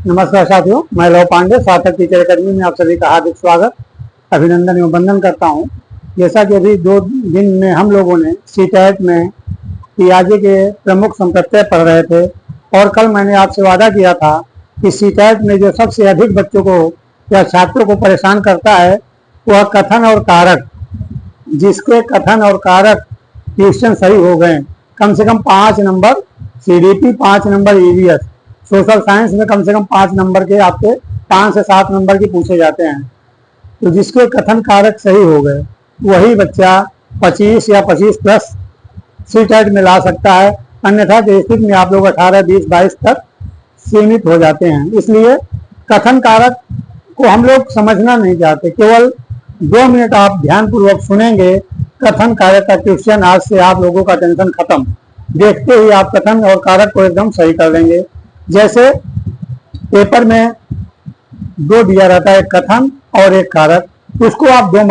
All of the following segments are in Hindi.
नमस्कार साथियों, मैं लव पांडे सार्थक टीचर अकेडमी में आप सभी का हार्दिक स्वागत, अभिनंदन एवं वंदन करता हूं। जैसा कि अभी 2 दिन में हम लोगों ने सीटेट में पियाजे के प्रमुख संप्रत्यय पढ़ रहे थे और कल मैंने आपसे वादा किया था कि सीटेट में जो सबसे अधिक बच्चों को या छात्रों को परेशान करता है वह कथन और कारक। जिसके कथन और कारक क्वेश्चन सही हो गए, कम से कम 5 number CDP, 5 number EVS, social science में कम से कम 5 नंबर के आपके 5 से 7 नंबर के पूछे जाते हैं। तो जिसके कथन कारक सही हो गए वही बच्चा 25 या 25 प्लस सीटेट में ला सकता है, अन्यथा के स्थिति में आप लोग 18, 20, 22 तक सीमित हो जाते हैं। इसलिए कथन कारक को हम लोग समझना नहीं चाहते, केवल 2 मिनट आप ध्यानपूर्वक सुनेंगे कथन कारक का क्वेश्चन। आज से आप लोगों का टेंशन खत्म, देखते ही आप कथन और कारक को एकदम सही कर लेंगे। जैसे पेपर में 2 दिया रहता है, एक कथन और एक कारक, उसको आप 2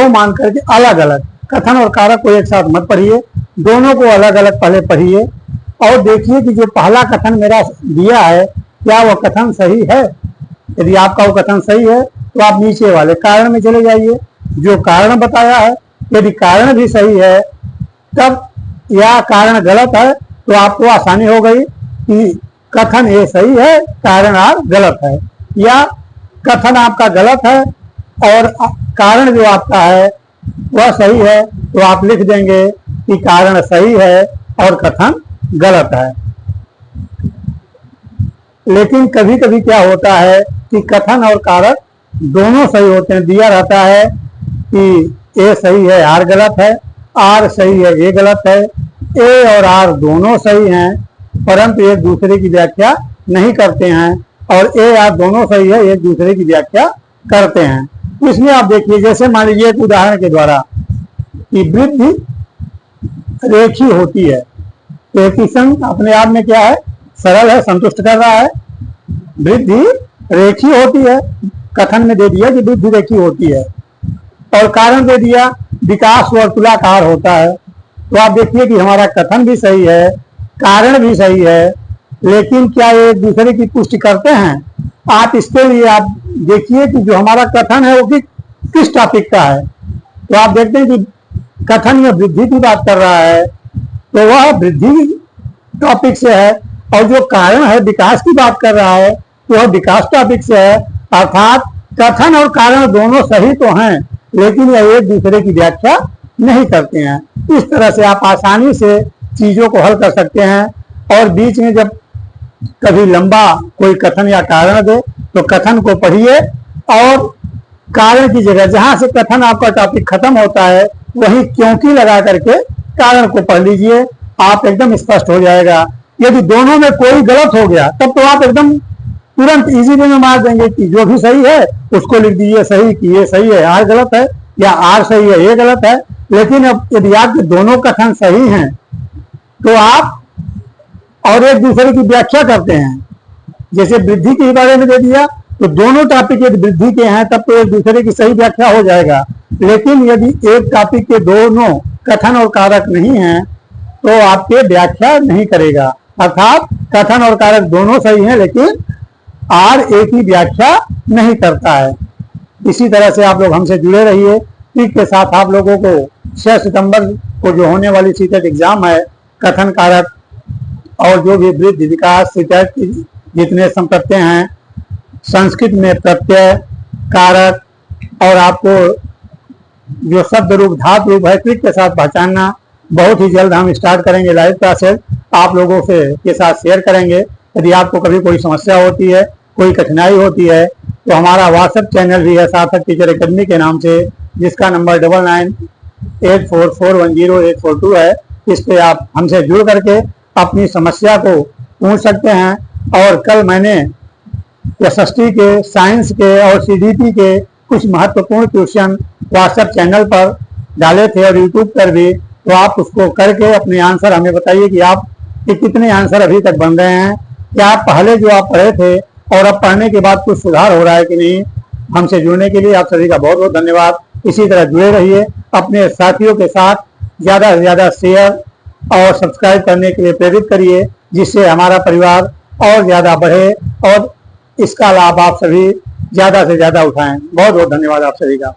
मान करके अलग अलग कथन और कारक को एक साथ मत पढ़िए, दोनों को अलग अलग पहले पढ़िए और देखिए कि जो पहला कथन मेरा दिया है क्या वह कथन सही है। यदि आपका वो कथन सही है तो आप नीचे वाले कारण में चले जाइए, जो कारण बताया है। यदि कारण भी सही है तब या कारण गलत है तो आपको आसानी हो गई कि कथन ये सही है, कारण आप गलत है, या कथन आपका गलत है और कारण जो आपका है वह सही है, तो आप लिख देंगे कि कारण सही है और कथन गलत है। लेकिन कभी कभी क्या होता है कि कथन और कारक दोनों सही होते हैं। दिया रहता है कि ए सही है, आर गलत है, आर सही है, ए गलत है। ए और आर दोनों सही हैं परंतु एक दूसरे की व्याख्या नहीं करते हैं, और ए आर दोनों सही है, एक दूसरे की व्याख्या करते हैं। इसमें आप देखिए, जैसे मान लीजिए एक उदाहरण के द्वारा कि वृद्धि रेखी होती है, कोएफिशिएंट अपने आप में क्या है, सरल है, संतुष्ट कर रहा है। वृद्धि रेखी होती है, कथन में दे दिया कि वृद्धि रेखी होती है, और कारण दे दिया विकास वर्तुलाकार होता है। तो आप देखिए कि हमारा कथन भी सही है, कारण भी सही है, लेकिन क्या ये एक दूसरे की पुष्टि करते हैं? आप इसके लिए आप देखिए कि जो हमारा कथन है वो किस टॉपिक का है। तो आप देखते हैं कि कथन में वृद्धि की बात कर रहा है तो वह वृद्धि टॉपिक से है, और जो कारण है विकास की बात कर रहा है तो वह विकास टॉपिक से है। अर्थात कथन और कारण दोनों सही तो हैं लेकिन यह एक दूसरे की व्याख्या नहीं करते हैं। इस तरह से आप आसानी से चीजों को हल कर सकते हैं। और बीच में जब कभी लंबा कोई कथन या कारण दे तो कथन को पढ़िए और कारण की जगह जहां से कथन आपका टॉपिक खत्म होता है वहीं क्योंकि लगा करके कारण को पढ़ लीजिए, आप एकदम स्पष्ट हो जाएगा। यदि दोनों में कोई गलत हो गया तब तो आप एकदम तुरंत इजी वे में मार देंगे कि जो भी सही है उसको लिख दीजिए सही, कि ये सही है, आर गलत है, या आर सही है, ये गलत है। लेकिन अब यदि आपके दोनों कथन सही हैं तो आप और एक दूसरे की व्याख्या करते हैं। जैसे वृद्धि के बारे में दे दिया तो दोनों टॉपिक यदि वृद्धि के हैं तब तो एक दूसरे की सही व्याख्या हो जाएगा। लेकिन यदि एक टॉपिक के दोनों कथन और कारक नहीं हैं तो आपके व्याख्या नहीं करेगा। अर्थात कथन और कारक दोनों सही हैं लेकिन आर एक ही व्याख्या नहीं करता है। इसी तरह से आप लोग हमसे जुड़े रहिए। ठीक के साथ आप लोगों को 6 सितंबर को जो होने वाली सीटेट एग्जाम है, कथन कारक और जो भी वृद्धि विकास सीटेट की जितने संप्रत्यय हैं, संस्कृत में प्रत्यय, कारक और आपको जो शब्द रूप धातु रूप है ट्रिक के साथ पहचानना, बहुत ही जल्द हम स्टार्ट करेंगे लाइव क्लासेस, आप लोगों से के साथ शेयर करेंगे। यदि आपको कभी कोई समस्या होती है, कोई कठिनाई होती है तो हमारा व्हाट्सएप चैनल भी है सार्थक टीचर अकेडमी के नाम से, जिसका नंबर 9984410842 है। इस पे आप हमसे जुड़ करके अपनी समस्या को पूछ सकते हैं। और कल मैंने SST के, साइंस के और CDP के कुछ महत्वपूर्ण क्वेश्चन व्हाट्सएप चैनल पर डाले थे और यूट्यूब पर भी, तो आप उसको करके अपने आंसर हमें बताइए कि आप कितने आंसर अभी तक बन रहे हैं, क्या आप पहले जो आप पढ़े थे और अब पढ़ने के बाद कुछ सुधार हो रहा है कि नहीं। हमसे जुड़ने के लिए आप सभी का बहुत बहुत धन्यवाद। इसी तरह जुड़े रहिए, अपने साथियों के साथ ज़्यादा से ज़्यादा शेयर और सब्सक्राइब करने के लिए प्रेरित करिए, जिससे हमारा परिवार और ज़्यादा बढ़े और इसका लाभ आप सभी ज्यादा से ज्यादा उठाएं। बहुत बहुत धन्यवाद आप सभी का।